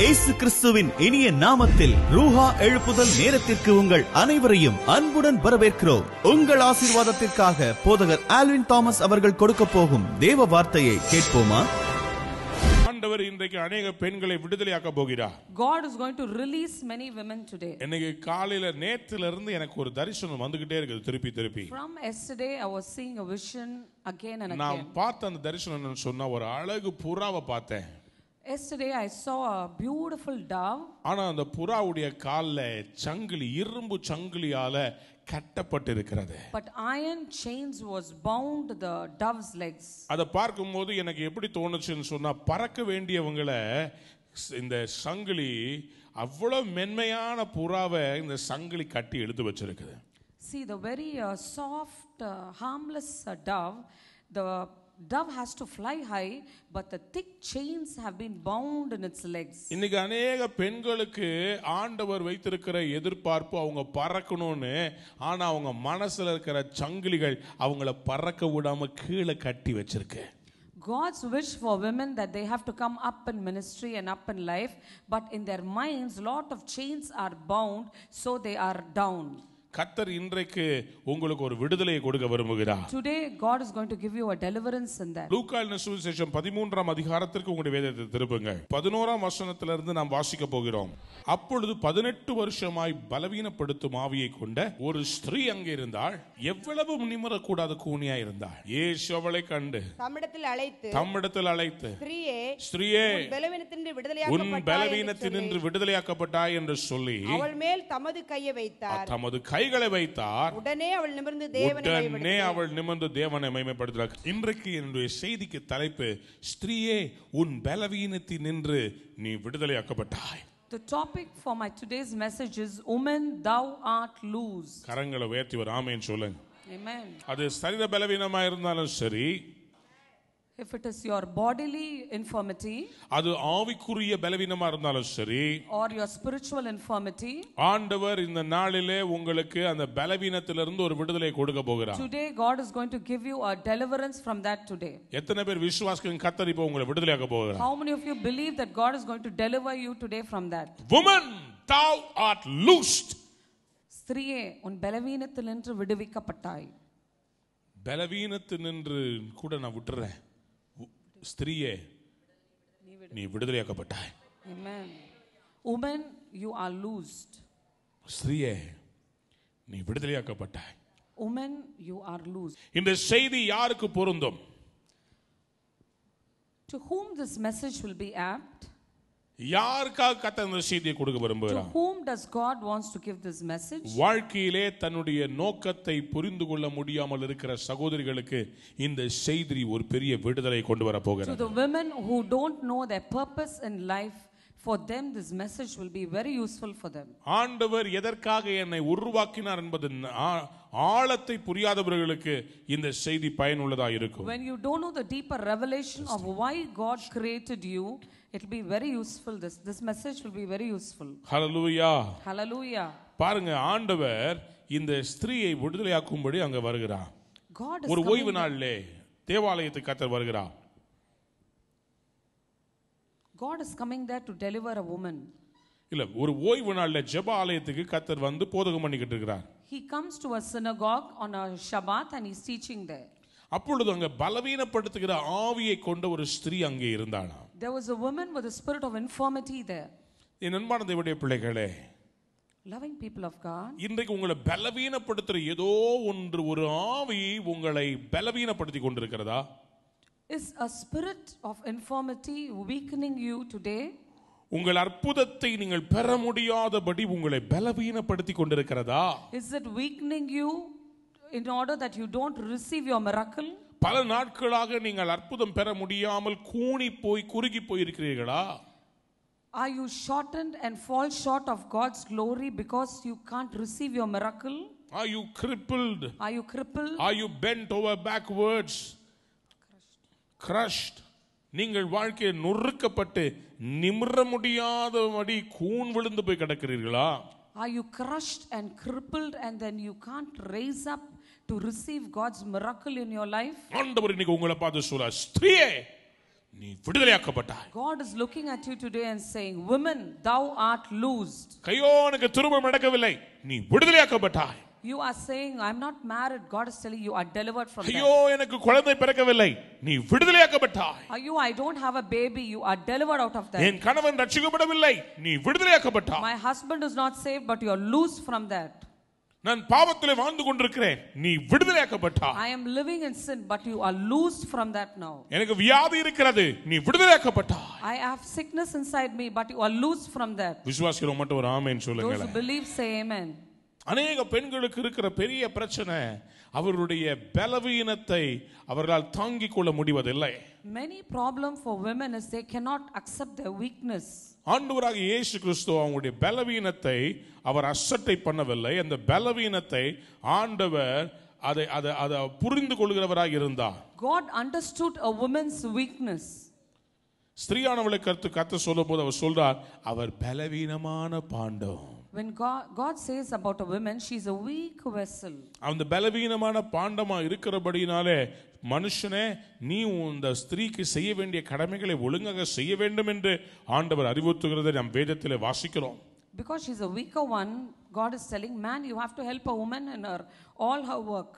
இயேசு கிறிஸ்துவின் இனிய நாமத்தில் ரூஹா எழுப்புதல் நேரத்திற்கு உங்கள் அனைவரையும் அன்புடன் வரவேற்கிறோம். உங்கள் ஆசீர்வாதத்திற்காக போதகர் ஆல்வின் தாமஸ் அவர்கள் கொடுக்க போகும் தேவ வார்த்தையை கேட்போமா? ஆண்டவர் இன்றைக்கு अनेक பெண்களை விடுதலையாக்க போகிறார். God is going to release many women today. இன்னைக்கு காலையில நேத்துல இருந்து எனக்கு ஒரு தரிசனம் வந்துகிட்டே இருக்குது திருப்பி. From yesterday I was seeing a vision again and again. நான் பார்த்த அந்த தரிசனம் என்னன்னு சொன்னா ஒரு அழகு புறாவை பார்த்தேன். Yesterday I saw a beautiful dove. ஆனா அந்த புறாவுடைய கால்ல சங்கிலி இரும்பு சங்கிலியால கட்டப்பட்டிருக்கிறது. But iron chains was bound the dove's legs. அத பார்க்கும்போது எனக்கு எப்படி தோணுச்சுன்னு சொன்னா பறக்க வேண்டியவங்களை இந்த சங்கிலி அவ்வளவு மென்மையான புறாவை இந்த சங்கிலி கட்டி எடுத்து வச்சிருக்குது. See the very soft harmless dove, the dove has to fly high but the thick chains have been bound in its legs. இன்னைக்கு अनेक பெண்களுக்கு ஆண்டவர் வைத்திருக்கிற எதிர்பார்ப்பு அவங்க பறக்கணும்னு, ஆனா அவங்க மனசுல இருக்கிற சங்கிலிகள் அவங்கள பறக்க விடாம கீழே கட்டி வச்சிருக்கு. God's wish for women that they have to come up in ministry and up in life, but in their minds lot of chains are bound, so they are down. கர்த்தர் இன்றைக்கு உங்களுக்கு ஒரு விடுதலையை கொடுக்க விரும்புகிறார். Today God is going to give you a deliverance in that. லூக்கா எழுதின சுவிசேஷம் 13ஆம் அதிகாரத்திற்கு உங்களுடைய வேதத்தை திருப்புங்க. 11ஆம் வசனத்திலிருந்து நாம் வாசிக்க போகிறோம். அப்பொழுது 18 வருஷமாய் பலவீனப்படுத்தும் ஆவியை கொண்ட ஒரு ஸ்திரீ அங்கே இருந்தாள். எவ்வளவு நிமிரக்கூடாத கூனியாய் இருந்தாள். இயேசு அவளை கண்டு தம்மிடத்தில் அழைத்து ஸ்திரீயே உன் பலவீனத்தினின்று விடுதலையாக்கப்பட்டாய் என்று சொல்லி அவள் மேல் தமது கையை வைத்தார். தமது கைகளை வைத்தார். உடனே அவள் நிமிர்ந்து தேவனை மகிமைப்படுத்தினார். இன்றைக்கு என்னுடைய செய்திக்கு தலைப்பு ஸ்திரீயே உன் பலவீனத்தினின்று நீ விடுதலையாக்கப்பட்டாய். The topic for my today's message is woman thou art loose. கரங்களை உயர்த்தி ஒரு ஆமென் சொல்லுங்க. Amen. அது சரீர பலவீனமா இருந்தாலும் சரி, if it is your bodily infirmity, அது ஆவிக்குரிய பலவீனமா இருந்தாலும் சரி, or your spiritual infirmity, ஆண்டவர் இந்த நாளிலே உங்களுக்கு அந்த பலவீனத்திலிருந்து ஒரு விடுதலை கொடுக்க போகிறார். today God is going to give you a deliverance from that today. எத்தனை பேர் விசுவாசிக்கிறீங்க கர்த்தர் இப்போ உங்களை விடுதலையாக்க போகிறார்? How many of you believe that God is going to deliver you today from that? Woman thou art loosed. ஸ்திரியே உன் பலவீனத்தினின்று விடுவிக்கப்பட்டாய். பலவீனத்தினின்று கூட நான் விட்டுறேன். ஸ்திரீயே நீ விடுதலையாக்கப்பட்டாய். Amen. Woman you are loosed. ஸ்திரீயே நீ விடுதலையாக்கப்பட்டாய். Woman you are loosed. இந்த செய்தி யாருக்கு பொருந்தும்? To whom this message will be apt? யாருக்காக கர்த்தர் இந்த செய்தியை கொடுக்க விரும்புகிறார்? To whom does God wants to give this message? வாழ்க்கையிலே தன்னுடைய நோக்கத்தை புரிந்து கொள்ள முடியாமல் இருக்கிற சகோதரிகளுக்கு இந்த செய்தி ஒரு பெரிய விடுதலை கொண்டு வர போகிறது. To the women who don't know their purpose in life, for them this message will be very useful for them. ஆண்டவர் எதற்காக என்னை உருவாக்கினார் என்பது ஆழத்தை புரியாதவர்களுக்கு இந்த செய்தி பயனுள்ளதா இருக்கும். When you don't know the deeper revelation of why God created you, it will be very useful. This message will be very useful. Hallelujah. Hallelujah. பாருங்க, ஆண்டவர் இந்த ஸ்திரீயை விடுதலையாக்கும்படி அங்க வருகிறார். ஒரு ஓய்வு நாளிலே தேவாலயத்துக்கு கர்த்தர் வருகிறார். God is coming there to deliver a woman. இல்ல, ஒரு ஓய்வு நாளிலே ஜெப ஆலயத்துக்கு கர்த்தர் வந்து போதகம் பண்ணிக்கிட்டு இருக்கிறார். He comes to a synagogue on a Shabbat and he's teaching there. அப்பொழுது அங்க பலவீனப்படுத்துகிற ஆவியை கொண்ட ஒரு ஸ்திரீ அங்கே இருந்தாளாம். There was a woman with a spirit of infirmity there. என் அன்பான தேவனுடைய பிள்ளைகளே, loving people of God, இன்றைக்கு உங்களை பலவீனப்படுத்துற ஏதோ ஒன்று, ஒரு ஆவி உங்களை பலவீனப்படுத்தி கொண்டிருக்கிறதா? Is a spirit of infirmity weakening you today? உங்கள் அற்புதத்தை நீங்கள் பெற முடியாதபடி உங்களை பலவீனப்படுத்தி கொண்டிருக்கிறதா? Is it weakening you in order that you don't receive your miracle? பல நாட்களாக நீங்கள் அற்புதம் பெற முடியாமல் குறுகி போய் இருக்கிறீர்களா? Are you shortened and fall short of God's glory because you can't receive your miracle? Are you crippled? Are you crippled? Are you bent over backwards? Crushed. நீங்கள் வாழ்க்கையை நொறுக்கப்பட்டு நிமிர முடியாதபடி கூன் விழுந்து போய் கிடக்கிறீர்களா? Are you crushed and crippled and then you can't raise up to receive God's miracle in your life? ஆண்டவர் இன்னைக்கு உங்களை பார்த்து சொல்றார், ஸ்திரீயே நீ விடுதலையாக்கப்பட்டாய். God is looking at you today and saying, woman, thou art loosed. கையோ எனக்கு திருமணம் நடக்கவில்லை, நீ விடுதலையாக்கப்பட்டாய். You are saying, I'm not married. God is telling you are delivered from ஐயோ that. எனக்கு குழந்தை பிறக்கவில்லை, நீ விடுதலையாக்கப்பட்டாய். You, I don't have a baby. You are delivered out of that. என் கணவன் ரட்சிக்கப்படவில்லை, நீ விடுதலையாக்கப்பட்டாய். My husband is not saved, but you are loosed from that. நான் பாவத்திலே வாழ்ந்து கொண்டிருக்கிறேன், நீ விடுதலையாக்கப்பட்டாய். I am living in sin, but you are loosed from that now. எனக்கு வியாதி இருக்கிறது, நீ விடுதலையாக்கப்பட்டாய். I have sickness inside me, but you are loosed from that. விசுவாசிக்கிறவங்க மட்டும் ஒரு ஆமென் சொல்லுங்க. Those who believe say amen. அநேக பெண்களுக்கு இருக்கிற பெரிய பிரச்சனை அவருடைய பலவீனத்தை அவர்களால் தாங்கிக் கொள்ள முடிவதில்லை. Many problem for women is they cannot accept their weakness. ஆண்டவராகிய இயேசு கிறிஸ்து அவங்களுடைய பலவீனத்தை அவர் அசட்டை பண்ணவில்லை. அந்த பலவீனத்தை ஆண்டவர் அதை புரிந்து கொள்கிறவராக இருந்தார். God understood a woman's weakness. ஸ்திரீயானவளை கர்த்தர் சொல்லும்போது அவர் சொல்றார், அவர் பலவீனமான பாண்டம். When God says about a woman, she is a weak vessel. அந்த பலவீனமான பாண்டமா இருக்கிறபடினாலே மனுஷனே நீ இந்த ஸ்திரீக்கு செய்ய வேண்டிய கடமைகளை ஒழுங்காக செய்ய வேண்டும் என்று ஆண்டவர் அறிவுறுத்துகிறதை நாம் வேதத்திலே வாசிக்கிறோம். Because she is a weaker one, God is telling man, you have to help a woman in her all her work.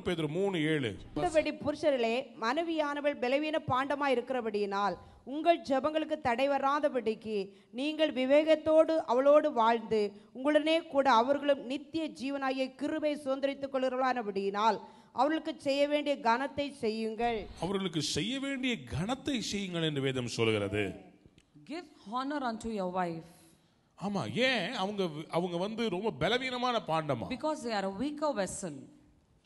பேதுரு 3:7 மற்றபடி புருஷர்களே, மனைவியானவள் பலவீன பாண்டமாய் இருக்கிறபடியினால் உங்கள் ஜெபங்களுக்கு தடை வராதபடிக்கு நீங்கள் விவேகத்தோடு அவளோடு வாழ்ந்து உங்களுடனே கூட அவர்களும் நித்திய ஜீவனாகிய கிருபை சுதந்தரித்துக் கொள்கிறவர்களானபடியினால் அவர்களுக்கு செய்ய வேண்டிய கனத்தை செய்யுங்கள். அவர்களுக்கு செய்ய வேண்டிய கனத்தை செய்யுங்கள் என்று வேதம் சொல்கிறது. Give honor unto your wife. ஆமா, ஏன் அவங்க வந்து ரொம்ப பலவீனமான பாண்டமா? Because they are a weaker vessel.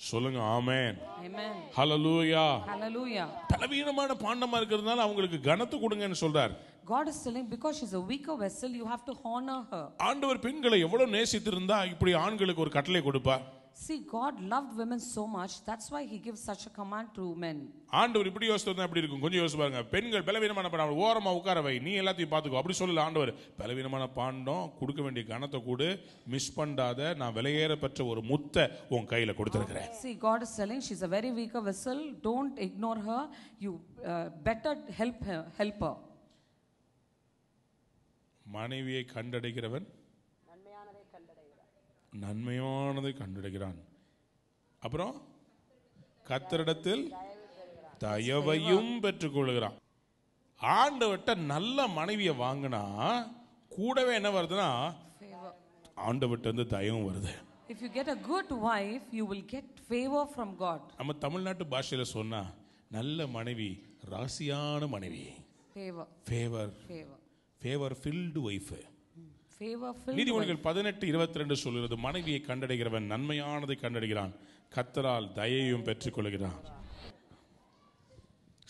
சொல்லுங்க ஆமென். Amen. ஹல்லேலூயா. Hallelujah. பலவீனமான பாண்டமா இருக்கிறதுனால அவங்களுக்கு கனத்தை கொடுங்கன்னு சொல்றார். God is telling, because she's a weaker vessel, you have to honor her. ஆண்டவர் பெண்களை எவ்வளவு நேசித்திருந்தா இப்படி ஆண்களுக்கு ஒரு கட்டளை கொடுப்பார். See, God loved women so much, that's why he gives such a command to men. ஆண்டவர் இப்படி யோசித்தா எப்படி இருக்கும்? கொஞ்சம் யோசிச்சு பாருங்க. பெண்கள் பலவீனமான பாண்டம், ஓரமா உட்கார வை, நீ எல்லாத்தையும் பாத்துக்கோ, அப்படி சொல்லல ஆண்டவர். பலவீனமான பாண்டம், கொடுக்க வேண்டிய கனத்தை கொடு, மிஸ் பண்ணாத, நான் விலையேற பெற்ற ஒரு முத்தை உன் கையில கொடுத்திருக்கிறேன். See, God is telling she's a very weaker vessel, don't ignore her, you better help her. மனைவியை கண்டடைகிறவன் நன்மையானதை கண்டடைகிறான். அப்புறம் கர்த்தரிடத்தில் தயவையும் பெற்றுக் கொள்கிறான். ஆண்டவர்ட்ட நல்ல மனைவியை வாங்கினா கூடவே என்ன வருதுன்னா ஆண்டவர்ட்ட இருந்து தயவும் வருது. If you get a good wife, you will get favor from God. நம்ம தமிழ்நாட்டு பாஷையில சொன்னா நல்ல மனைவி ராசியான மனைவி. Favour filled wife. நீதிமொழிகள் 18:22 சொல்கிறது, மனைவியை கண்டடைகிறவன் நன்மையானதை கண்டடைகிறான், கர்த்தரால் தயையும் பெற்றுக் கொள்கிறான்.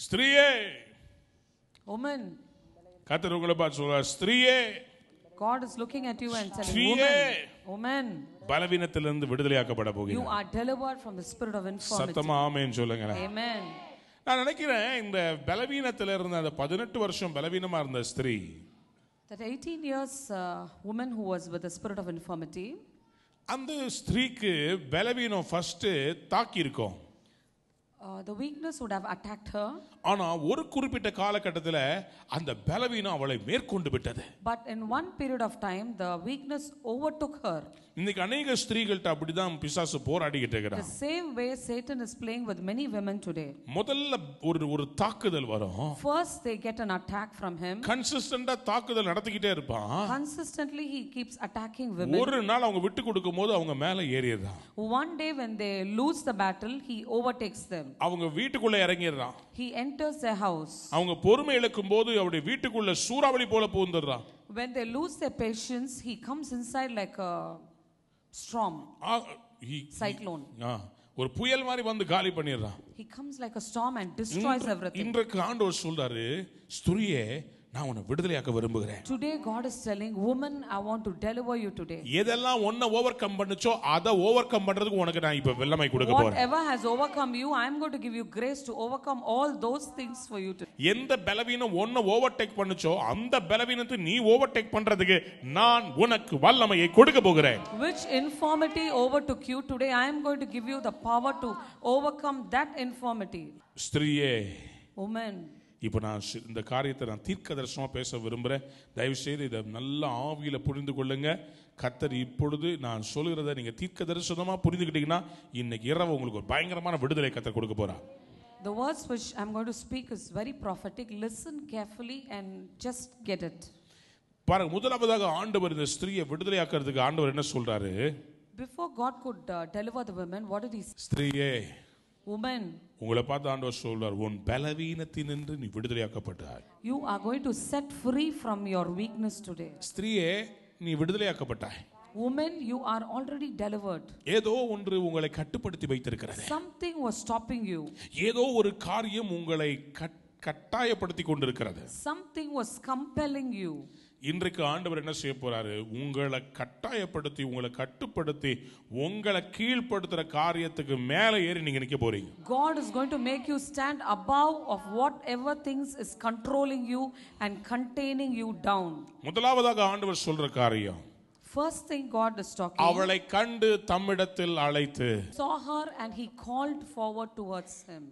ஸ்திரீயே, woman, கர்த்தர் உங்களை பார்த்து சொல்றார், ஸ்திரீயே. God is looking at you and telling, woman, பலவீனத்திலிருந்து விடுதலையாக்கப்பட போகிறீர்கள். you are delivered from the spirit of infirmity. சத்தமா ஆமென் சொல்லுங்க. Amen. நான் நினைக்கிறேன் இந்த பலவீனத்தில் இருந்த அந்த 18 வருஷம் பலவீனமா இருந்த ஸ்திரீ, that 18 years woman who was with the spirit of infirmity, அந்த ஸ்திரீக்கு பலவீனம் ஃபர்ஸ்ட் தாக்கி இருக்கும். the weakness would have attacked her. ஆனா ஒரு குறிப்பிட்ட காலகட்டத்தில் அந்த பலவீனம் அவளை மேற்கொண்டு விட்டது. But in one period of time the weakness overtook her. இன்னைக்கு अनेक ஸ்திரீகள்ட்ட அப்படிதான் பிசாசு போராடிட்டு இருக்கான். The same way Satan is playing with many women today. முதல்ல ஒரு தாக்குதல் வரும். First they get an attack from him. கன்சிஸ்டன்ட்டா தாக்குதல் நடத்திக்கிட்டே இருப்பான். Consistently he keeps attacking women. ஒரு நாள் அவங்க விட்டு கொடுக்கும்போது அவங்க மேலே ஏறிடுறான். One day when they lose the battle, he overtakes them. அவங்க வீட்டுக்குள்ள இறங்கிடுறான். He enters their house. அவங்க பொறுமை இழக்கும்போது அவருடைய வீட்டுக்குள்ள சூறாவளி போல பூந்துறான். When they lose their patience, he comes inside like a storm, cyclone. ஒரு புயல் மாதிரி வந்து காலி பண்ணிடுறான். He comes like a storm and destroys everything. இன்றைக்கு ஆண்டவர் சொல்றாரு, ஸ்திரீயே நான் உன்னை விடுதலையாக்க விரும்புகிறேன். Today God is telling, woman, I want to deliver you today. எதெல்லாம் உன்னை ஓவர்கம் பண்ணுச்சோ அதை ஓவர்கம் பண்றதுக்கு உனக்கு நான் இப்ப வல்லமை கொடுக்க போறேன். Whatever has overcome you, I am going to give you grace to overcome all those things for you today. எந்த பலவீனம் உன்னை ஓவர்டேக் பண்ணுச்சோ அந்த பலவீனத்தை நீ ஓவர்டேக் பண்றதுக்கு நான் உனக்கு வல்லமையை கொடுக்க போகிறேன். Which infirmity overtook you, today I am going to give you the power to overcome that infirmity. ஸ்திரீயே, woman, இப்போ நான் இந்த காரியத்தை நான் தீர்க்க தரிசனமா பேச விரும்புகிறேன். தயவு செய்து இதை நல்ல ஆவியில புரிந்து கொள்ளுங்க. கர்த்தர் இப்பொழுது நான் சொல்கிறத நீங்க தீர்க்க தரிசனமா புரிந்துக்கிட்டீங்கன்னா இன்னைக்கு இரவு உங்களுக்கு ஒரு பயங்கரமான விடுதலை கர்த்தர் கொடுக்க போறார். The words which I'm going to speak is very prophetic. Listen carefully and just get it. பாருங்க, முதலாவதாக ஆண்டவர் இந்த ஸ்திரியை விடுதலையாக்குறதுக்கு ஆண்டவர் என்ன சொல்றாரு? Before God could deliver the women, what did he say? ஸ்திரியே, woman, உங்களை பார்த்து ஆண்டவர் சொல்றார், உன் பலவீனத்தினின்று நீ விடுதலையாக்கப்பட்டாய். You are going to set free from your weakness today. ஸ்திரியே, நீ விடுதலையாக்கப்பட்டாய். Woman, you are already delivered. ஏதோ ஒன்று உங்களை கட்டுப்படுத்தி வைத்திருக்கிறது. Something was stopping you. ஏதோ ஒரு காரியம் உங்களை கட்டாயப்படுத்தி கொண்டிருக்கிறது. Something was compelling you. இன்றைக்கு ஆண்டவர் என்ன செய்ய போறாரு? உங்களை கட்டாயப்படுத்தி, உங்களை கட்டுப்படுத்தி, உங்களை கீழ்ப்படுத்துற காரியத்துக்கு மேல ஏறி நீங்க நிக்க போறீங்க. God is going to make you stand above of whatever things is controlling you and containing you down. முதலாவதாக ஆண்டவர் சொல்ற காரியம், First thing God is talking, அவளை கண்டு தம்மிடத்தில் அழைத்து, saw her and he called forward towards him.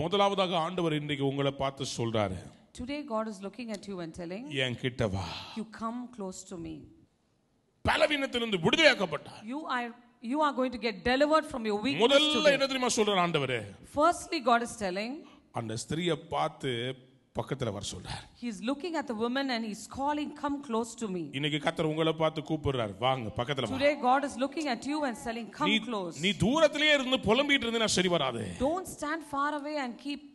முதலாவதாக ஆண்டவர் இன்றைக்கு உங்களை பார்த்து சொல்றாரு, Today God is looking at you and telling, என் கிட்ட வா. You come close to me. பலவீனத்திலிருந்து விடுதலையாக்கப்பட்டார். You are going to get delivered from your weakness முதல்ல today. என்ன தெரியுமா சொல்றார் ஆண்டவர்? Firstly, God is telling, அந்த ஸ்திரியை பார்த்து பக்கத்துல வர சொல்றார். He is looking at the woman and he's calling, come close to me. இன்னைக்கு கர்த்தர் உங்களை பார்த்து கூப்பிடுறார், வாங்க பக்கத்துல வா. Today God is looking at you and saying, come close. நீ தூரத்திலே இருந்து புலம்பிட்டு இருந்தேனா சரி வராது. Don't stand far away and keep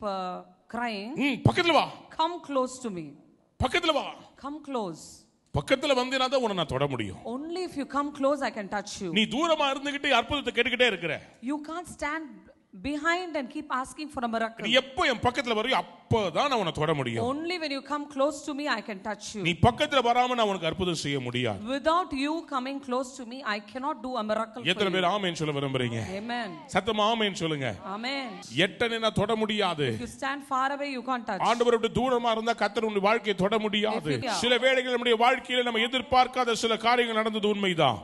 crying. பக்கத்துல வா. Come close to me. பக்கத்துல வா. Come close. பக்கத்துல வந்தேனா தான் உன்னை நான் தொட முடியும். Only if you come close I can touch you. நீ தூரமா இருந்துகிட்டு அற்புதத்தை கேட்டுக்கிட்டே இருக்கற. You can't stand behind and keep asking for a miracle. நீ எப்போ என் பக்கத்துல வரையோ அப்பதான் நான் உன்னை தொட முடியும். Only when you come close to me I can touch you. நீ பக்கத்துல வராம நான் உனக்கு அற்புதம் செய்ய முடியாது. Without you coming close to me I cannot do a miracle for you. எத்தனை பேர் ஆமென் சொல்ல விரும்புறீங்க? Amen. சத்தமா ஆமென் சொல்லுங்க. Amen. எட்டனை நான் தொட முடியாது. If you stand far away you can't touch. ஆண்டவரை விட்டு தூரமா இருந்தா கர்த்தர் உன் வாழ்க்கையை தொட முடியாது. சில வேளைகளில் நம்முடைய வாழ்க்கையில நம்ம எதிர்பார்க்காத சில காரியங்கள் நடந்தது உண்மைதான்.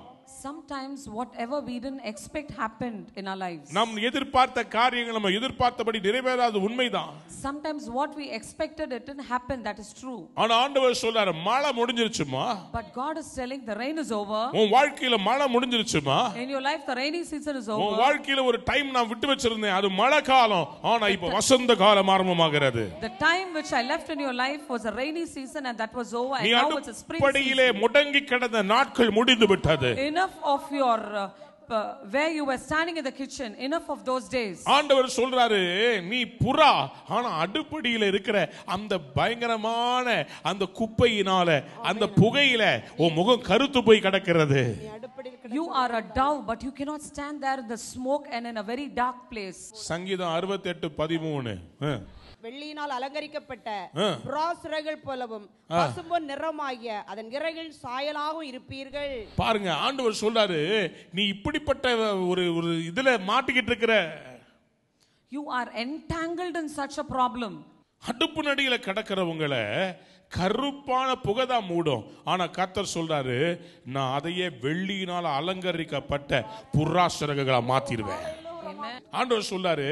Sometimes whatever we didn't expect happened in our lives. நாம் எதிர்பார்த்த காரியங்கள் நம்ம எதிர்பார்த்தபடி நிறைவேறாது உண்மைதான். Sometimes what we expected it didn't happen, that is true. ஆனா ஆண்டவர் சொல்றாரு, மழை முடிஞ்சிருச்சுமா. But God is telling the rain is over. உன் வாழ்க்கையில மழை முடிஞ்சிருச்சுமா. In your life the rainy season is over. உன் வாழ்க்கையில ஒரு டைம் நான் விட்டு வச்சிருந்தேன், அது மழை காலம். ஆனா இப்போ வசந்த காலம் ஆரம்பமாகிறது. The time which I left in your life was a rainy season and that was over, and now it's a spring படியிலே season. முடங்கி கிடந்த நாட்கள் முடிந்து விட்டது. Enough of your where you were standing in the kitchen, enough of those days. ஆண்டவர் சொல்றாரு, நீ புறா, ஆனா அடுப்படியில இருக்கிற அந்த பயங்கரமான அந்த குப்பையினால அந்த புகையில உன் முகம் கருத்து போய் கிடக்கிறது. You are a dove but you cannot stand there in the smoke and in a very dark place. சங்கீதம் 68:13. வெள்ளியினால் அலங்கரிக்கப்பட்ட புறாசிறைகள் போலவும் பசும்பொன் நிறமாகிய அதன் இரைகள் சாயலாகவும் இருப்பீர்கள். பாருங்க, ஆண்டவர் சொல்றாரு, நீ இப்படிப்பட்ட ஒரு இதுல மாட்டிக்கிட்டு இருக்கிற. You are entangled in such a problem. அடுப்பு நடியில கிடக்கிறவங்களை கருப்பான புகைதான் மூடும். ஆனா கர்த்தர் சொல்றாரு, நான் அதையே வெள்ளியினால் அலங்கரிக்கப்பட்ட புறா சிறகுகளா மாத்திடுவேன். ஆண்டவர் சொல்றாரு,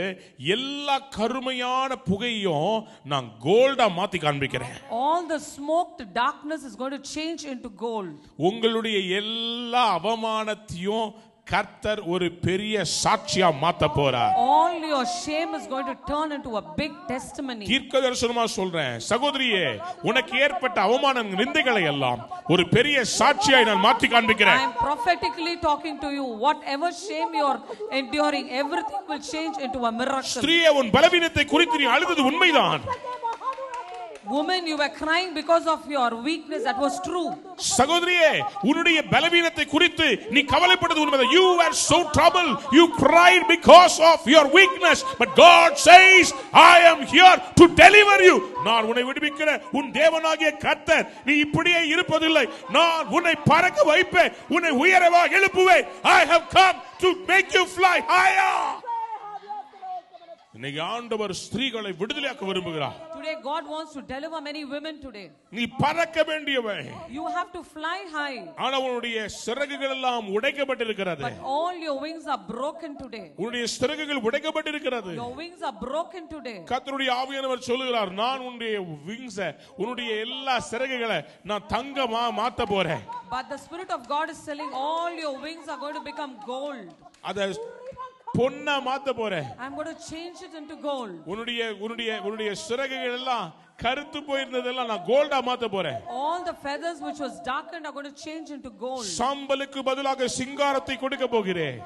எல்லா கருமையான புகையும் நான் கோல்டா மாத்தி காண்பிக்கிறேன். All the smoked darkness is going to change into gold. உங்களுடைய எல்லா அவமானத்தையும் கர்த்தர் ஒரு பெரிய சாட்சியா மாத்த போறார். All your shame is going to turn into a big testimony. தீர்க்கதரிசனமா சொல்றேன், சகோதரியே, உனக்கு ஏற்பட்ட அவமான நிந்தைகளை எல்லாம் ஒரு பெரிய சாட்சியாய் நான் மாத்தி காண்பிக்கிறேன். I am prophetically talking to you. Whatever shame you are enduring, everything will change into a miracle. ஸ்திரியே, உன் பலவீனத்தை குறித்து நீ அழுதது உண்மைதான். Woman, you were crying because of your weakness. That was true. சகோதரியே, உன்னுடைய பலவீனத்தை குறித்து நீ கவலைப்பட்டது உண்மைதான். You were so troubled. You cried because of your weakness. But God says, I am here to deliver you. நான் உன்னை விடுவிக்கிற உன் தேவனாகிய கர்த்தர். நீ இப்படியே இருப்பதில்லை. நான் உன்னை பறக்க வைப்பேன். உன்னை உயரவா எழுப்புவேன். I have come to make you fly higher. இன்னைக்கு ஆண்டவர் ஸ்திரீகளை விடுதலையாக்க விரும்புகிறார். Today God wants to deliver many women today. நீ பறக்க வேண்டியவன். You have to fly high. ஆனா உன்னுடைய சிறகுகள் எல்லாம் உடைக்கப்பட்டிருக்கிறது. But all your wings are broken today. உன்னுடைய சிறகுகள் உடைக்கப்பட்டிருக்கிறது. Your wings are broken today. கர்த்தருடைய ஆவியானவர் சொல்லுகிறார், நான் உன்னுடைய விங்ஸ், உன்னுடைய எல்லா சிறகுகளை நான் தங்கமா மாத்த போறேன். But the Spirit of God is telling all your wings are going to become gold. அத பொன்னா மாத்த போறேன். I'm going to change it into gold. உன்னுடைய சிறகுகள் எல்லாம் கருத்து போயிருந்ததெல்லாம் நான் கோல்டா மாத்த போறேன். All the feathers which was darkened are going to change into gold. சாம்பலுக்கு பதிலாக சிங்காரத்தை கொடுக்க போகிறேன்.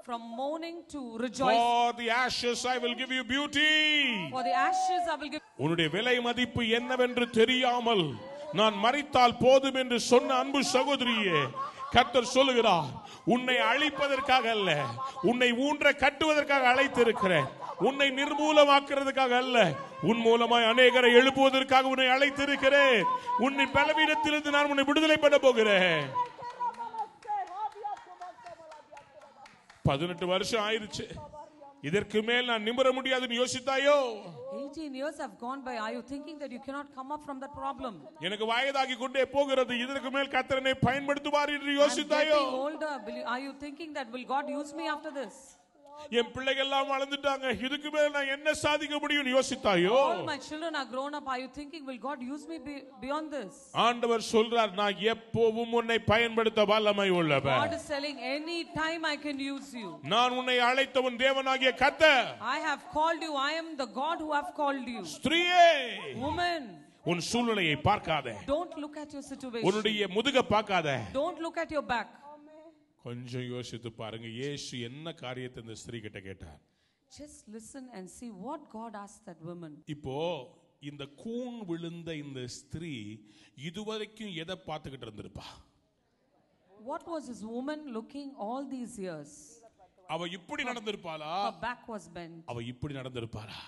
From mourning to rejoicing. For the ashes I will give you beauty. For the ashes I will give. உன்னுடைய விலை மதிப்பு என்னவென்று தெரியாமல் நான் மரித்தால் போதும் என்று சொன்ன அன்பு சகோதரியே, கர்த்தர் சொல்லுகிறார், உன்னை அழிப்பதற்காக அல்ல, உன்னை ஊன்ற கட்டுவதற்காக அழைத்திருக்கிறேன். உன்னை நிர்மூலமாக்குறதுக்காக அல்ல, உன் மூலமாய் அநேகரை எழுப்புவதற்காக உன்னை அழைத்திருக்கிறேன். உன்னை பலவீனத்திலிருந்து நான் உன்னை விடுதலை பண்ண போகிறேன். 18 வருஷம் ஆயிருச்சு, இதற்கு மேல் நான் நிமிர முடியாதுன்னு யோசித்தாயோ? 18 years have gone by. Are you thinking that you cannot come up from that problem? எனக்கு வயதாகி கொண்டே போகிறது, இதற்கு மேல் கர்த்தர் என்னை பயன்படுத்துவார் என்று யோசித்தாயோ? I'm getting older. Are you thinking that will God use me after this? என் பிள்ளைகள் எல்லாம் வளர்ந்துட்டாங்க, இதுக்கு மேல் நான் என்ன சாதிக்க முடியும்னு யோசித்தாயோ? All my children are grown up. Are you thinking will God use me beyond this? ஆண்டவர் சொல்றார், நான் எப்பவும் உன்னை பயன்படுத்த வல்லமை உள்ளவர். God is telling, any time I can use you. நான் உன்னை அழைத்தவன் தேவனாகிய கர்த்தர். I have called you. I am the God who have called you. ஸ்திரீயே, woman, உன் சூழ்நிலையை பார்க்காதே. Don't look at your situation. உன்னுடைய முதுக பார்க்காதே. Don't look at your back. கொஞ்சம் யோசித்து பாருங்க, இயேசு என்ன காரியத்தை இந்த ஸ்திரீ கிட்ட கேட்டார். Just listen and see what God asked that woman. இப்போ இந்த கூன் விழுந்த இந்த ஸ்திரீ இதுவரைக்கும் எதை பார்த்துக்கிட்டு இருந்திருப்பா? What was this woman looking all these years? அவ இப்படி நடந்திருப்பாளா? Her back was bent. அவ இப்படி நடந்திருப்பாளா?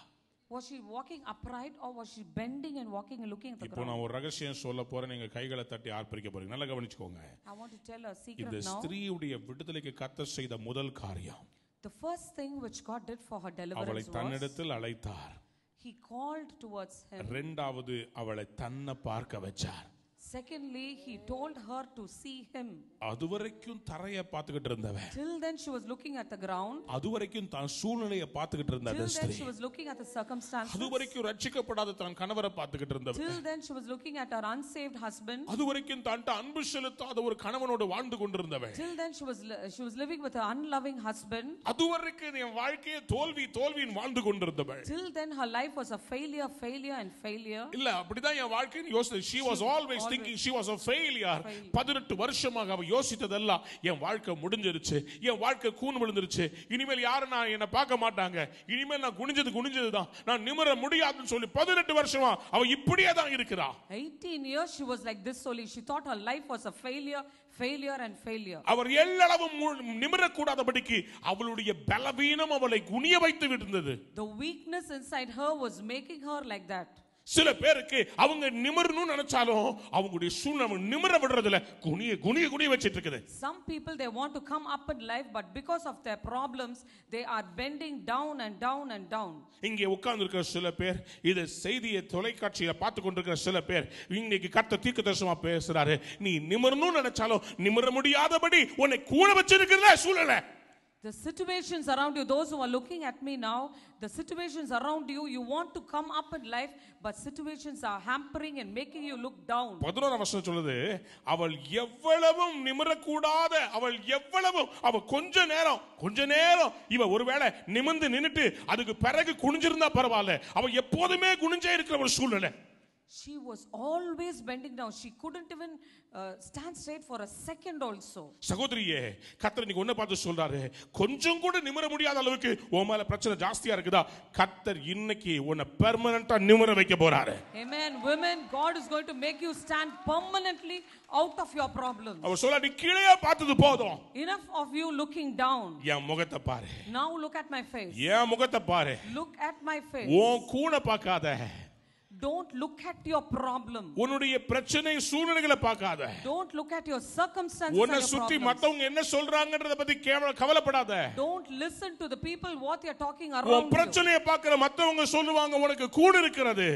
Was she walking upright or was she bending and walking and looking at the இப்போ ground? நான் ஒரு ரகசியம் சொல்ல போறேன், நீங்க கைகளை தட்டி ஆர்ப்பரிக்க போறீங்க. நல்லா கவனிச்சுக்கோங்க. I want to tell a secret இந்த now. ஸ்திரீயுடைய விடுதலைக்கு கர்த்தர் செய்த முதல் காரியம், The first thing which God did for her அவளை deliverance was தன்னிடத்தில் அழைத்தார். He called towards him. இரண்டாவது, அவளை தன்னை பார்க்க வச்சார். Secondly, he told her to see him. அதுவரைக்கும் தரையை பார்த்துக்கிட்டு இருந்தவன், Till then she was looking at the ground. அதுவரைக்கும் தான் சூழ்நிலையை பார்த்துக்கிட்டு இருந்த Till then ஸ்திரீ, she was looking at the circumstances. அதுவரைக்கும் ரட்சிக்கப்படாத தான் கணவரை பார்த்துக்கிட்டு இருந்தவன், Till then she was looking at her unsaved husband. அதுவரைக்கும் தான்ட்ட அன்பு செலுத்தாத ஒரு கணவனோடு வாழ்ந்து கொண்டிருந்தவன், Till then she was living with her unloving husband. அதுவரைக்கும் என் வாழ்க்கையை தோல்வின்னு வாழ்ந்து கொண்டிருந்தவன். Till then her life was a failure and failure. இல்ல, அப்படிதான் என் வாழ்க்கைன்னு யோசிச்சு, she was always thinking she was a failure. 18 வருஷமாக அவ யோசித்ததெல்லாம், என் வாழ்க்கை முடிஞ்சிருச்சு, என் வாழ்க்கை கூன் விழுந்துருச்சு, இனிமேல் யாரும் நான் என்ன பார்க்க மாட்டாங்க, இனிமேல் நான் குனிஞ்சதுதான், நான் நிமிர முடியாதுன்னு சொல்லி 18 வருஷமா அவ இப்படியே தான் இருக்கிறா. 18 years she was like this only. She thought her life was a failure and failure. அவர் எல்லளவும் நிமிரக்கூடாதபடிக்கு அவளுடைய பலவீனம் அவளை குனிய வைத்து விட்டது. The weakness inside her was making her like that. சில பேருக்கு அவங்க நிமிரணும்னு நினைச்சாலும் அவங்களுடைய சூழ்நிலை நிமிர விடுறதுல குனிய வச்சிட்டு இருக்குது. Some people, they want to come up in life, but because of their problems they are bending down and down and down. இங்கே உட்கார்ந்து இருக்கிற சில பேர், இது செய்தியை தொலைக்காட்சியில பார்த்து கொண்டிருக்கிற சில பேர், இன்னைக்கு கர்த்தர் தீர்க்கதரிசனமா பேசுறாரு, நீ நிமிரணும்னு நினைச்சாலும் நிமிர முடியாதபடி உன்னை கூண வச்சிருக்கிற சூழ்நிலை. The situations around you, those who are looking at me now, the situations around you, you want to come up in life, but situations are hampering and making you look down. 11 வசனம் சொல்லுது, அவள் எவ்வளவும் நிமிரக்கூடாத, அவ கொஞ்ச நேரம் இவ ஒருவேளை நிமிர்ந்து நின்னுட்டு அதுக்கு பிறகு குனிஞ்சிருந்தா பரவாயில்ல, அவ எப்போதுமே குனிஞ்சே இருக்கிற ஒரு சூழ்நிலை. She was always bending down. She couldn't even stand straight for a second also. சகோதரியே, கர்த்தர் இன்னைக்கு ஒன்ன பார்த்து சொல்றாரு, கொஞ்சம் கூட நிமிர முடியாத அளவுக்கு உன் மேல பிரச்சனை ஜாஸ்தியா இருக்குதா, கர்த்தர் இன்னைக்கு உன்னை பெர்மனன்ட்டா நிமிர வைக்க போறாரு. Amen. Women, God is going to make you stand permanently out of your problems. அவர் சொல்றாரு, நீ கீழே பார்த்தது போதும். Enough of you looking down. என் முகத்தை பாரு. Now look at my face. என் முகத்தை பாரு. Look at my face. உன் கூனை பார்க்காத. Don't look at your problem. உன்னுடைய பிரச்சனை சூழ்நிலைகளை பார்க்காத. Don't look at your circumstances. உன்னை சுத்தி மத்தவங்க என்ன சொல்றாங்கன்றத பத்தி கவலைப்படாத. Don't listen to the people what they are talking around உன் பிரச்சனையை பார்க்கிற மத்தவங்க சொல்லுவாங்க உனக்கு கூன் இருக்கிறது.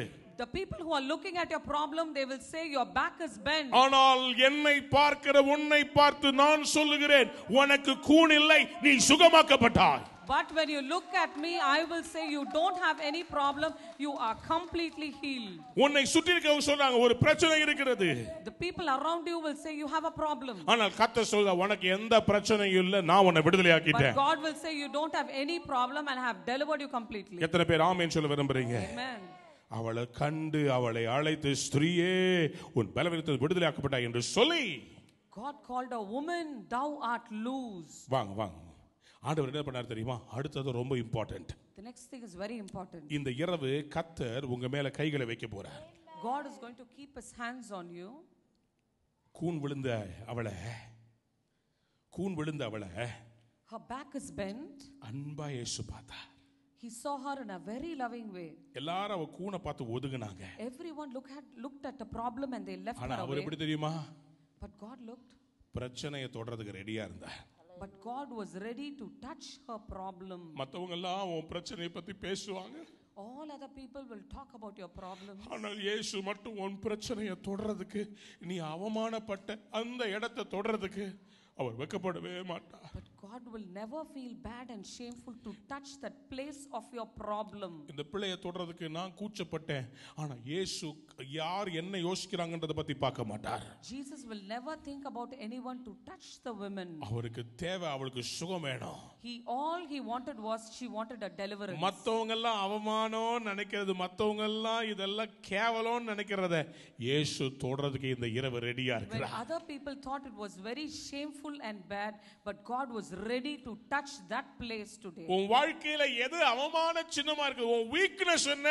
The people who are looking at your problem, they will say your back is bent. ஆனால் என்னை பார்க்கிற உன்னை பார்த்து நான் சொல்லுகிறேன் உனக்கு கூன் இல்லை, நீ சுகமாக்கப்பட்டாய். But when you look at me, I will say you don't have any problem, you are completely healed. உன்னை சுற்றி இருக்கவங்க சொல்றாங்க ஒரு பிரச்சனை இருக்கிறது. The people around you will say you have a problem. ஆனால் கர்த்தர் சொல்றார் உனக்கு எந்த பிரச்சனையும் இல்ல, நான் உன்னை விடுதலையாக்கிட்டேன். But God will say you don't have any problem and I have delivered you completely. எத்தனை பேர் ஆமென் சொல்ல விரும்புறீங்க? Amen. அவளை கண்டு அவளை அழைத்து ஸ்திரீயே உன் பலவீனத்தை விடுதலையாக்கப்பட்டாய் என்று சொல்லி God called a woman, thou art loose. வாங்க ஆண்டவர் என்ன பண்ணார் தெரியுமா? அடுத்தது ரொம்ப important. The next thing is very important. இந்த இரவு கர்த்தர் உங்க மேல கைகளை வைக்க போறார். God is going to keep his hands on you. கூன் விழுந்த அவளை Her back is bent. அன்பா இயேசு பார்த்தார். He saw her in a very loving way. எல்லாரும் அவ கூனை பார்த்து ஒதுங்குனாங்க. Everyone looked at the problem and they left ஆனா her அவர் away. எப்படி தெரியுமா? But God looked. பிரச்சனையை தொடறதுக்கு ரெடியா இருந்தார். But God was ready to touch her problem. மத்தவங்க எல்லாம் உன் பிரச்சனையை பத்தி பேசுவாங்க. All other people will talk about your problems. ஆனால் இயேசு மட்டும் உன் பிரச்சனையை தொடறதுக்கு, நீ அவமானப்பட்ட அந்த இடத்தை தொடறதுக்கு அவர் வெட்கப்படவே மாட்டார். But God will never feel bad and shameful to touch that place of your problem. இந்த பிள்ளையை தொடறதுக்கு நான் கூச்சப்பட்டேன், ஆனா இயேசு யார் என்ன யோசிக்கிறாங்கன்றத பத்தி பார்க்க மாட்டார். Jesus will never think about anyone to touch the women. அவருக்கு தேவை அவளுக்கு சுகம் வேணும். All he wanted was she wanted a deliverance. மத்தவங்க எல்லாம் அவமானம் நினைக்கிறது, மத்தவங்க எல்லாம் இதெல்லாம் கேவலம் நினைக்கிறத இயேசு தொடறதுக்கு இந்த இரவு ரெடியா When இருக்கிறார். other people thought it was very shameful and bad, but God was ready to touch that place today. உன் வாழ்க்கையில எது அவமான சின்னமா இருக்கு? உன் வீக்னஸ் என்ன?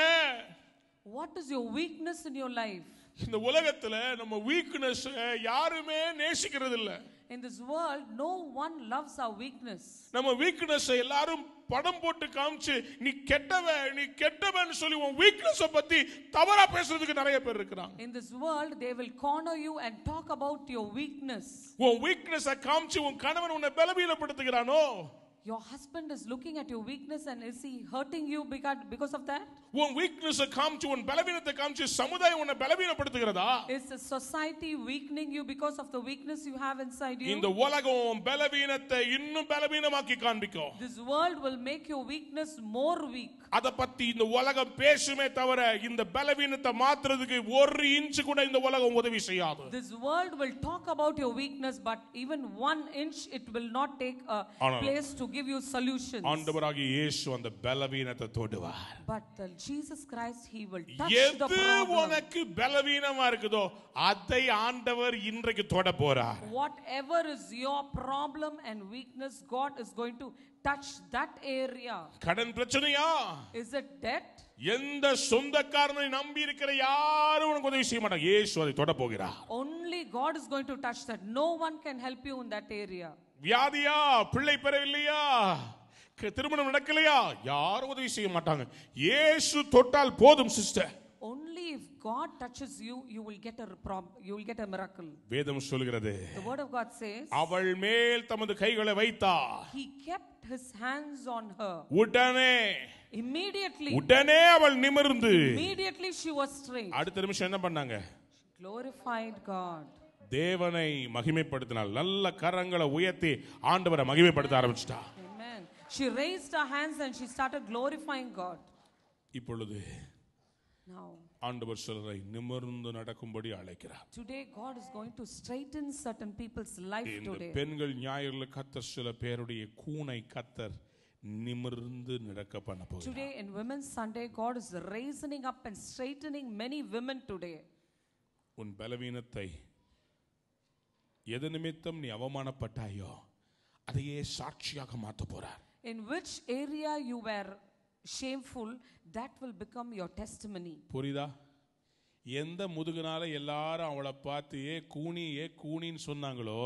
What is your weakness in your life? இந்த உலகத்துல நம்ம வீக்னஸ் யாருமே நேசிக்கிறது இல்ல. In this world, no one loves our weakness. நம்ம வீக்னஸ் எல்லாரும் படம் போட்டு காமிச்சு நீ கெட்டவன் சொல்லி உன் வீக்னஸ் பத்தி தவறா பேசுறதுக்கு நிறைய பேர் இருக்காங்க. In this world, they will corner you and talk about your weakness. உன் வீக்னஸ் காமிச்சு உன் கணவன் உன்னை பலவீனப்படுத்துகிறானோ? Your husband is looking at your weakness and is he hurting you because of that? உன் வீக்னஸ் காமிச்சு உன் பலவீனத்தை காமிச்சு சமுதாயம் உன்னை பலவீனப்படுத்துகிறதா? Is the society weakening you because of the weakness you have inside you? இந்த உலகம் பலவீனத்தை இன்னும் பலவீனமாக்கி காண்பிக்கும். This world will make your weakness more weak. அத பத்தி இந்த உலகம் பேசுமே தவிர இந்த பலவீனத்தை மாத்துறதுக்கு ஒரு இன்ச் கூட இந்த உலகம் உதவி செய்யாது. This world will talk about your weakness, but even 1 inch it will not take a place to give you solutions. ஆண்டவராகிய இயேசு அந்த பலவீனத்தை தொடுவார். But Jesus Christ, he will touch the problem. எது உனக்கு பலவீனமா இருக்குதோ அதை ஆண்டவர் இன்றைக்கு தொட போறார். Whatever is your problem and weakness, God is going to touch that area. கடன் பிரச்சனையா? Is it debt? எந்த சொந்தக்காரனை நம்பி இருக்கிற யாரும் உனக்கு உதவி செய்ய மாட்டாங்க. இயேசு அதை தொட போகிறார். Only God is going to touch that. No one can help you in that area. வியாதியா? பிள்ளை பெறவில்லையா? திருமணம் நடக்கலையா? யாரும் உதவி செய்ய மாட்டாங்க. இயேசு தொட்டால் போதும் sister. Only if God touches you, you will get a miracle. வேதம் சொல்கிறது, The word of God says, அவள் மேல் தமது கைகளை வைத்தார். He kept his hands on her. உடனே அவள் நிமிர்ந்து, Immediately she was straight. அடுத்த நிமிஷம் என்ன பண்ணாங்க? Glorified God. தேவனை மகிமைப்படுத்தினாள். நல்ல கரங்களை உயர்த்தி ஆண்டவரை மகிமைப்படுத்த ஆரம்பிச்சிட்டா. Amen. She raised her hands and she started glorifying God. இப்பொழுது Now, ஆண்டவர் சிலரை நிமிர்ந்து நடக்கும்படி அழைக்கிறார். today God is going to straighten certain people's life இந்த today. பெண்கள் ஞாயிறுல கர்த்தர் சில பேருடைய கூனை கர்த்தர் நிமிர்ந்து நடக்க பண்ண போகிறார். Today in Women's Sunday, God is raising up and straightening many women today. உன் பலவீனத்தை எது நிமித்தம் நீ அவமானப்பட்டாயோ அதையே சாட்சியாக மாத்த போறார். In which area you were shameful, that will become your testimony. புரியுதா? எந்த முதுகுனால எல்லாரும் அவளை பார்த்து ஏ கூனின்னு சொன்னாங்களோ,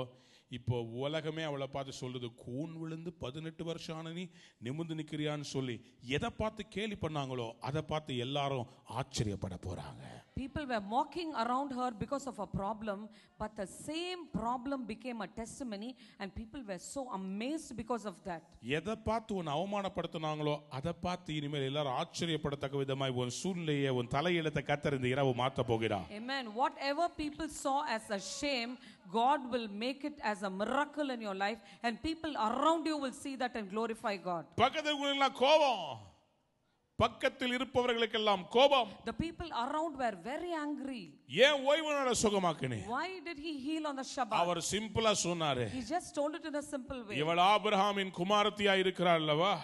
இப்போ உலகமே அவளை பார்த்து சொல்லுது, கூன் விழுந்து 18 வருஷம் ஆன நீ நிமிர்ந்து நிற்கிறியான்னு சொல்லி எதை பார்த்து கேலி பண்ணாங்களோ அதை பார்த்து எல்லாரும் ஆச்சரியப்பட போறாங்க. People were mocking around her because of a problem, but the same problem became a testimony and people were so amazed because of that. எதை பார்த்து உன்னை அவமானப்படுத்தினாங்களோ அதை பார்த்து இனிமேல் எல்லாரும் ஆச்சரியப்படத்தக்க விதமாய் உன் சூழ்நிலையை, உன் தலையெழுத்தை கர்த்தர் இந்த இரவு மாற்ற போகிறார். Amen. Whatever people saw as a shame, God will make it as a miracle in your life, and people around you will see that and glorify God. பக்கத்துல கோபம், பக்கத்தில் இருப்பவர்களுக்கெல்லாம் கோபம். The people around were very angry. ஏன் ஓய்வு நாளை சுகமாக்கினே? Why did he heal on the Shabbat? அவர் சிம்பிளா சொன்னாரு. He just told it in a simple way. இவள் ஆபிரகாமின் குமாரத்தியா இருக்கிறாள் அல்லவா?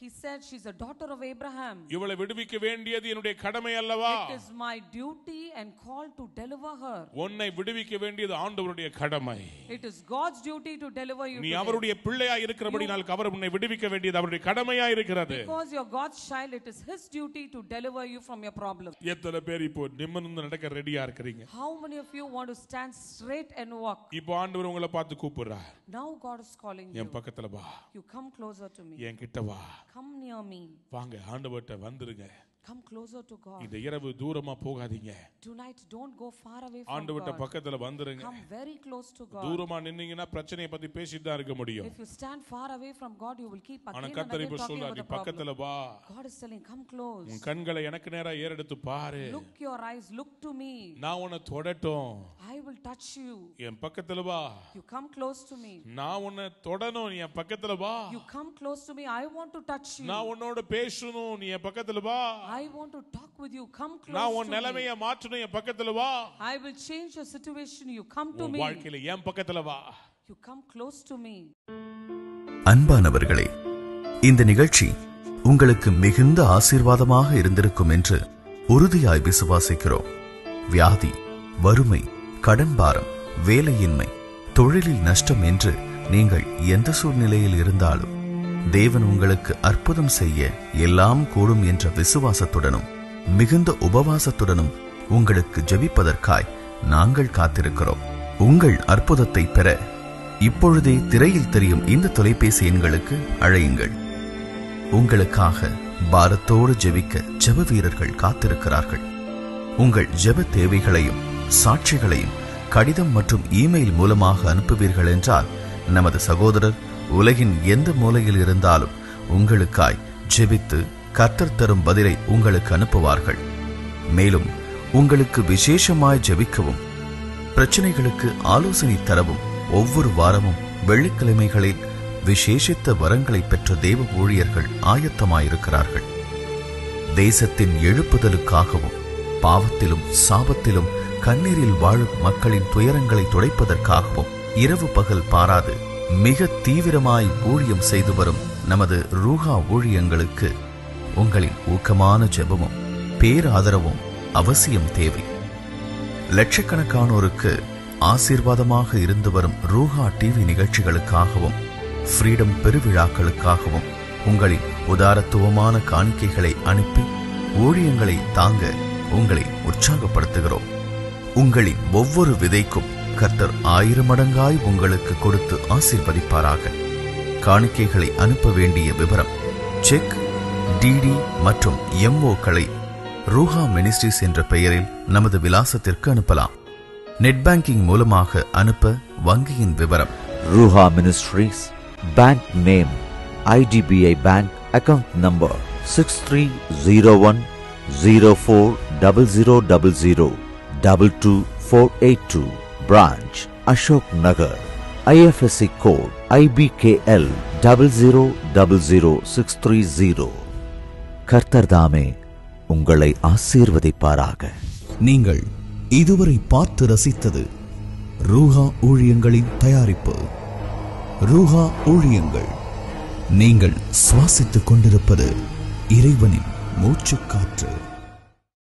He said she's a daughter of Abraham. இவளை விடுவிக்க வேண்டியது என்னுடைய கடமை அல்லவா? It is my duty and call to deliver her. உன்னை விடுவிக்க வேண்டியது ஆண்டவருடைய கடமை. It is God's duty to deliver you. நீ அவருடைய பிள்ளையா இருக்கிறபடியால் அவர் உன்னை விடுவிக்க வேண்டியது அவருடைய கடமையா இருக்கிறது. Because you're God's child, it is his duty to deliver you from your problem. எத்தனை பேர் இப்போ நிமிர்ந்து நடக்க ரெடியா இருக்கீங்க? How many of you want to stand straight and walk? இப்போ ஆண்டவர் உங்களை பார்த்து கூப்பிடுறார். Now God is calling you. என் பக்கத்துல வா. You come closer to me. என் கிட்ட வா. Come near me. வாங்க ஆண்டவர்ட்ட வந்துருங்க. Come closer to God. இந்த இரவு தூரமா போகாதீங்க. Tonight don't go far away from ஆண்டவர்ட்ட God. பக்கத்துல வந்துருங்க. Come very close to God. தூரமா நின்னீங்கன்னா பிரச்சனையை பத்தி பேசிட்டு தான் இருக்க முடியும். If you stand far away from God, you will keep again ஆனா and கர்த்தர் again இப்ப talking சொல்றார், about நீ the பக்கத்துல problem. வா. God is telling, come close. உன் கண்களை எனக்கு நேரா ஏறெடுத்து பாரு. Look your eyes, look to me. நான் உன்னை தொடட்டும். I will touch you. என் பக்கத்துல வா. You come close to me. நான் உன்னை தொடணும், நீ என் பக்கத்துல வா. You come close to me. I want to touch you. நான் உன்னோட பேசணும், நீ என் பக்கத்துல வா. I want to talk with you. Come close நான் to உன் me. நிலைமையை மாற்றணும், என் பக்கத்துல வா. I will change your situation. You come to உன் me. வாழ்க்கையில என் பக்கத்துல வா. You come close to me. அன்பானவர்களே, இந்த நிகழ்ச்சி உங்களுக்கு மிகுந்த ஆசீர்வாதமாக இருந்திருக்கும் என்று உறுதியாய் விசுவாசிக்கிறோம். வியாதி, வறுமை, கடன் பாரம், வேலையின்மை, தொழிலில் நஷ்டம் என்று நீங்கள் எந்த சூழ்நிலையில் இருந்தாலும் தேவன் உங்களுக்கு அற்புதம் செய்ய எல்லாம் கூடும் என்ற விசுவாசத்துடனும் மிகுந்த உபவாசத்துடனும் உங்களுக்கு ஜெபிப்பதற்காய் நாங்கள் காத்திருக்கிறோம். உங்கள் அற்புதத்தை பெற இப்பொழுதே திரையில் தெரியும் இந்த தொலைபேசி எண்களுக்கு அழையுங்கள். உங்களுக்காக பாரத்தோடு ஜெபிக்க ஜெப வீரர்கள் காத்திருக்கிறார்கள். உங்கள் ஜெப தேவைகளையும் சாட்சிகளையும் கடிதம் மற்றும் இமெயில் மூலமாக அனுப்புவீர்கள் என்றால் நமது சகோதரர் உலகின் எந்த மூலையில் இருந்தாலும் உங்களுக்காய் ஜெபித்து கர்த்தர் தரும் பதிலை உங்களுக்கு அனுப்புவார்கள். மேலும் உங்களுக்கு விசேஷமாய் ஜெபிக்கவும் பிரச்சனைகளுக்கு ஆலோசனை தரவும் ஒவ்வொரு வாரமும் வெள்ளிக்கிழமைகளில் விசேஷித்த வரங்களை பெற்ற தேவ ஊழியர்கள் ஆயத்தமாயிருக்கிறார்கள். தேசத்தின் எழுப்புதலுக்காகவும் பாவத்திலும் சாபத்திலும் கண்ணீரில் வாழும் மக்களின் துயரங்களை துடைப்பதற்காகவும் இரவு பகல் பாராது மிக தீவிரமாய் ஊழியம் செய்து வரும் நமது ரூஹா ஊழியங்களுக்கு உங்களின் ஊக்கமான ஜெபமும் பேராதரவும் அவசியம் தேவை. லட்சக்கணக்கானோருக்கு ஆசீர்வாதமாக இருந்து வரும் ரூஹா டிவி நிகழ்ச்சிகளுக்காகவும் ஃப்ரீடம் பெருவிழாக்களுக்காகவும் உங்களின் உதாரத்துவமான காணிக்கைகளை அனுப்பி ஊழியங்களை தாங்க உங்களை உற்சாகப்படுத்துகிறோம். உங்களின் ஒவ்வொரு விதைக்கும் கர்த்தர் 1000 மடங்காய் உங்களுக்கு கொடுத்து ஆசீர்வதிப்பாராக. காணிக்கைகளை அனுப்ப வேண்டிய விவரம்: செக், டிடி மற்றும் எம்ஓக்களை ரூஹா மினிஸ்ட்ரிஸ் என்ற பெயரில் நமது விலாசத்திற்கு அனுப்பலாம். நெட் பேங்கிங் மூலமாக அனுப்ப வங்கியின் விவரம்: Ruha ministries, bank name IDBI Bank, account number 6301040000222482, branch Ashok Nagar, IFSC code IBKL 0000630. கர்த்தர் தாமே உங்களை ஆசீர்வதிப்பாராக. நீங்கள் இதுவரை பார்த்து ரசித்தது ரூஹா ஊழியங்களின் தயாரிப்பு. ரூஹா ஊழியங்கள். நீங்கள் சுவாசித்துக் கொண்டிருப்பது இறைவனின் மூச்சுக்காற்று.